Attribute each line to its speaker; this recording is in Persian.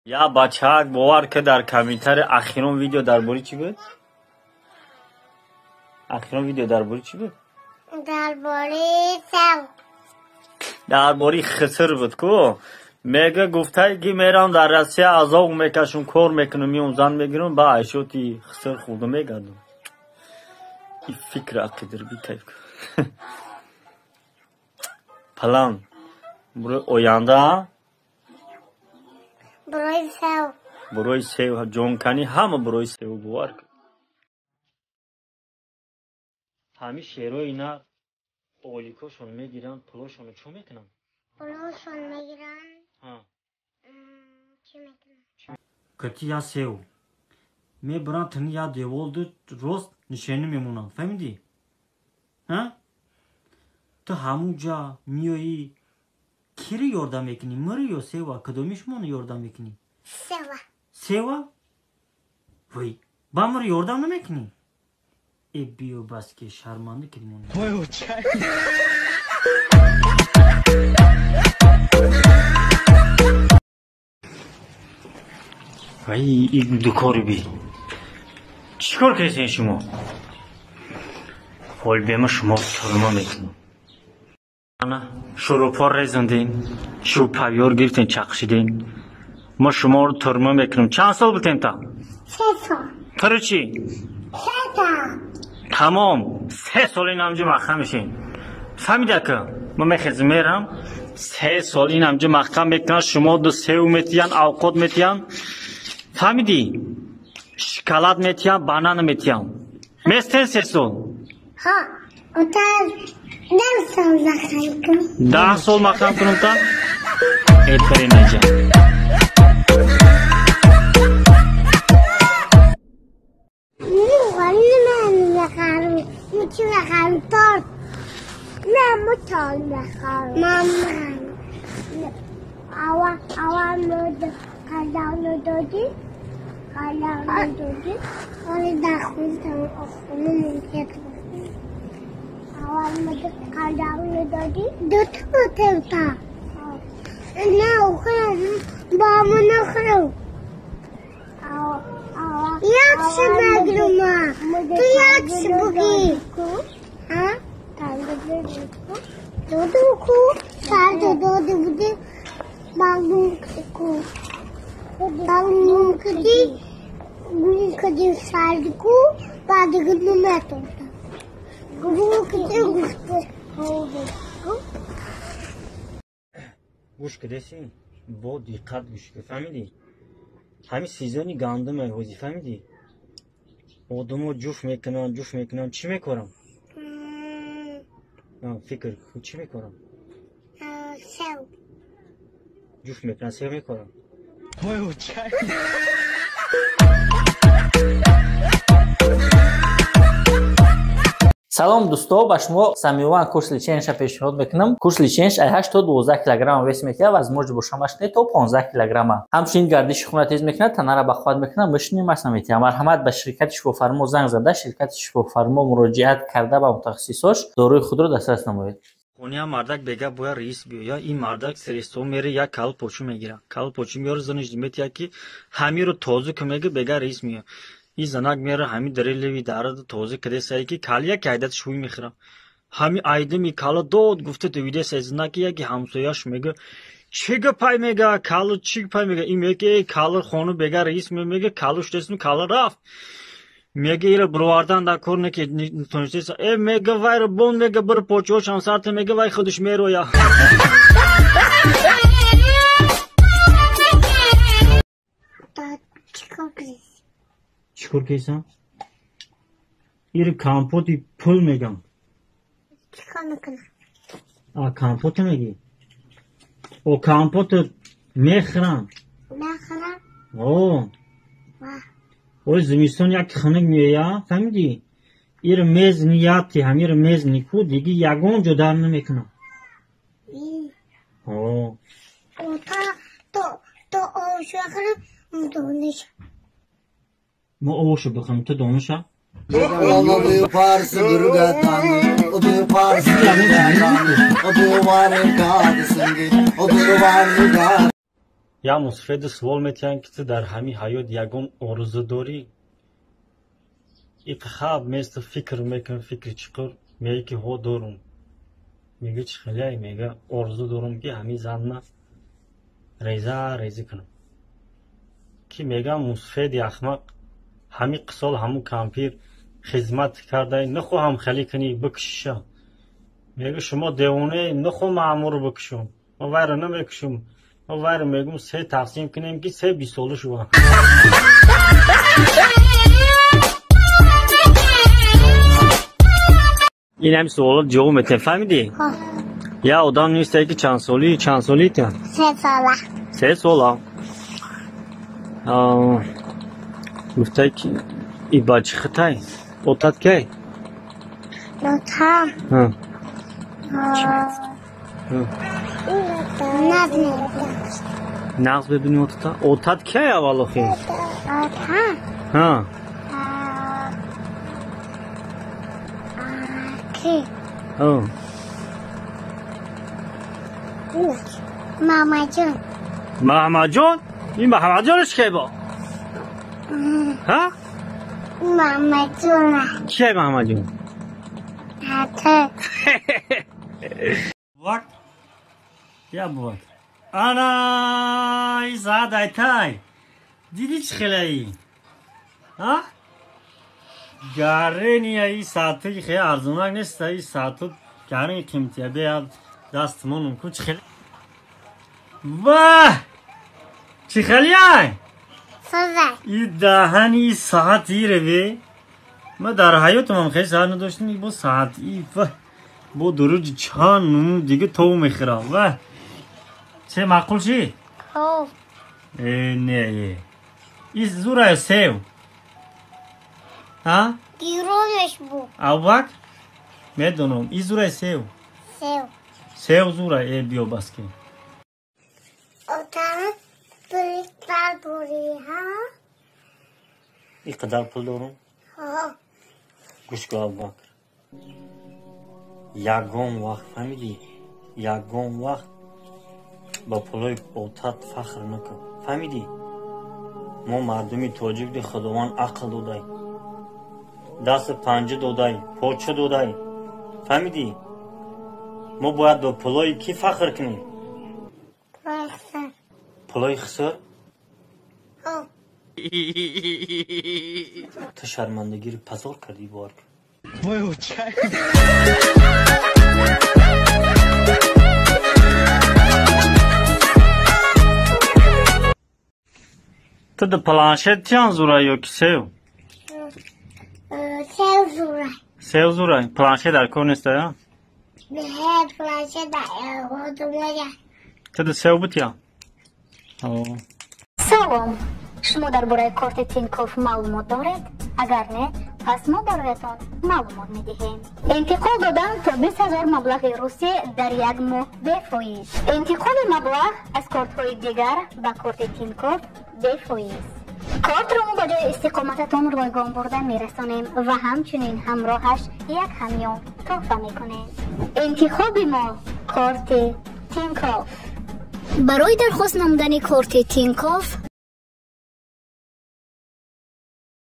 Speaker 1: یا بچه‌ها باور که در کامنتار اخیران ویدیو درباره چی بود؟ اخیران ویدیو درباره چی بود؟ درباره خسر بود کو. میگه گفته که میرم در روسیه عذاب میکشم کار میکنم میام زن میگیرم با عیشوتی خسر خورده میگردم. این فکر عقیدر بی کیف کن. پلان برای آینده برای سیو جون کنی همه برای سیو باور کن. همه شیرهای اینا اولیکاشون میگیرن پلاشون چو میکنن؟
Speaker 2: پلاشون میگیرن؟ چی میکنن؟
Speaker 1: کتی یا سیو میبرن تنی یا دیوالدو روز نشینی میمونن فهمیدی؟ تو همونجا میایی کیری یاردم میکنی؟ مری یا سیوا؟ کدومیش مونو یاردم میکنی؟ سیوا؟ وی با مری یاردم نمیکنی؟ ای بیو بس که شرمنده کردیم اون. وای این دکاری بی چیکار کردین شما؟ حال بیما شما ترما میکنم. انا شروپا ریزندین شو پاویور گرفتین چقشیدین ما شما رو ترما میکنم. چند سال بودین تا؟
Speaker 2: 3 سال.
Speaker 1: تر چی؟
Speaker 2: 3 سال.
Speaker 1: تمام 3 سال این همجا مخم میشین. فهمیده که ما میخیزم میرم 3 سال این همجا مخم میکنن شما دو سیو میتین اوقات میتین فهمیدی؟ شکلات میتین بانان میتین میستین 3 سال.
Speaker 2: ها اتر 10 سال مخم کنم.
Speaker 1: 10 سال مخم کنم تا؟ ای پری نجا
Speaker 2: چی بخرم تارت؟ نه مطال بخرم. مامان اول مود کلانو دادی ولی دخوز تمام آخونه ممکن اول مود کلانو دادی 2 تا بودم تا نه اخرم با من اخرم یادش نگیرم تو یادش بگی دودو کو سر دودو بودی بانگون کدی گوی کدی سر کو بعد گلو میتونم گلو کدی گفته
Speaker 1: گوش کدیسی با دقت گوش که فهمیدی؟ همین سیزنی گندم هایی فهمیدی؟ آدمو جوف میکنن چی میکنم؟ فکر کن چی میکنم؟
Speaker 2: سیو
Speaker 1: جوف میکنن سیو میکنم.
Speaker 3: салом дӯсто ба шумо самиёван курс личенша пешниҳод мекунам. курс личенш ай 8 то 12 килограмм вес мекунад ва аз моҷи бошамашне то 15 килограмм. ҳамчунин гардиши хунро тез мекунад, танара бахват мекунад. мишни масамити марҳамат ба ширкати шифофармо занг зада ширкати шифофармо муроҷиат карда ба мутахассисош дорои худро дастрас намоед.
Speaker 1: خونیا مردک بگه باید رئیس بیا این مردک سرستو میره یا کال پوچو میگیره کال پوچو میاره زنش دیمت یا کی همین رو تازه که میگه بگه رئیس میاد این زنک میاره همین دریلی داره تازه کده سعی کی کالیا که عیدت شوی میخوره همین عیده می کالا داد گفته تو ویدیو سعی زنکی یا کی همسایه‌اش میگه چیگه پای میگه کالو چیگ پای میگه این میگه کالو خونو بگه رئیس میگه کالوش دستم کالا رفت میگه ایره برواردن در کار نکی تونستیس میگه وای بون میگه بر پوچوش هم سرت میگه وای خودش میرو یا چیکار کیسم؟ ایره کامپوتی پول میگم
Speaker 2: چیکار میکنم؟
Speaker 1: کامپوت میگی؟ او کامپوت میخرم اوه اوه زمستان یک خنک میاد فهمیدی؟ ایر میز نیاتی همیر میز نیکو دیگه یگان جدا نمیکنم. اوه
Speaker 2: تو آوشو بخرم دونش
Speaker 1: ما آوشو بخرم تو دونشا؟
Speaker 4: Ama bir parsı durgatanı, o bir parsı durgatanı, o bir var kadısın git, o bir var
Speaker 1: یا مصفید سوال میتین که تو در همین حیات یگون آرزو داری؟ ایک خواب میست فکر میکن فکر چیکار میگه که ها دارم. میگه چی خیلی میگه آرزو دارم که همین زن ریزه کنم. که میگه مصفید احمق همین قسال همون کامپیر خدمت کرده نخواهم خیلی کنی بکشه. میگه شما دیوانه نخو مامور بکشم. ما ویر نمیکشم. ما ویر میگم 3 تقسیم کنیم که 3 20 ساله شو. این هم سوالات جواب میتونی فهمیدی؟ یا آدم نیسته که چند سالی تا؟
Speaker 2: 3 ساله.
Speaker 1: 3 ساله. گفته که ای بچه خطای اوتاد که؟
Speaker 2: اوتام
Speaker 1: نغز ببینی اوتاد که اولو خیلی؟
Speaker 2: اوتام کی؟ ماما جون.
Speaker 1: محمد جان؟ این محمد جانش که با؟ ها؟
Speaker 2: ماما جون.
Speaker 1: که محمد جان؟
Speaker 2: حتی
Speaker 1: وقت یا بود آنای ساعت ایتای دیدی چه خیلی ها؟ گرنی ای ساعتی خیلی ارزونک نیست ای ساعتو گرنی قیمتیه بیاد دستمون کن چه خیلی واه چه خیلی ای ای دهنی ساعتی رو بی ما در حیاتم هم خیلی ساعت نداشتیم ای با ساعتی با دروج چان دیگه تو میخرم و چه معقول چی؟
Speaker 2: خوب
Speaker 1: نه ای زوره سیو ها؟
Speaker 2: گیرونش بود.
Speaker 1: او وقت میدونم ای زوره سیو سیو زوره ای بیو بس که
Speaker 2: اوتان پلیتر دوری ها؟
Speaker 1: ای قدر پول دارم؟ گوش که او وقت یگون وقت فهمیدی؟ یگون وقت با پولای اوتات فخر نکن فهمیدی؟ ما مردمی تاجیک دی خداوند عقل دادای دست پنجه دادای پاچه دادای فهمیدی؟ ما باید با پولای کی فخر کنیم؟ پولای خسر؟ تو شرمندگی رو پزار کردی بار تو ده پلانشت چند زوره یا که سیو؟ سیو زوره پلانشت در کار نیسته یا؟
Speaker 2: نه پلانشت در خودمونه
Speaker 1: تو ده سیو بود یا؟
Speaker 5: سلام شما در برای کارت تینکوف معلومات دارید؟ اگر نه پس ما برایتان معلومات میدهیم. انتقال دادن تا 20,000 مبلغ روسی در یک ماه بفایز. انتقال مبلغ از کارت های دیگر به کارت تینکوف بفایز. کارت را ما به جای استقامتتان رایگان برده میرسانیم و همچنین همراهش یک همیون تحفه میکنیم. انتخاب ما کارت تینکوف. برای درخواست نمودن کارت تینکوف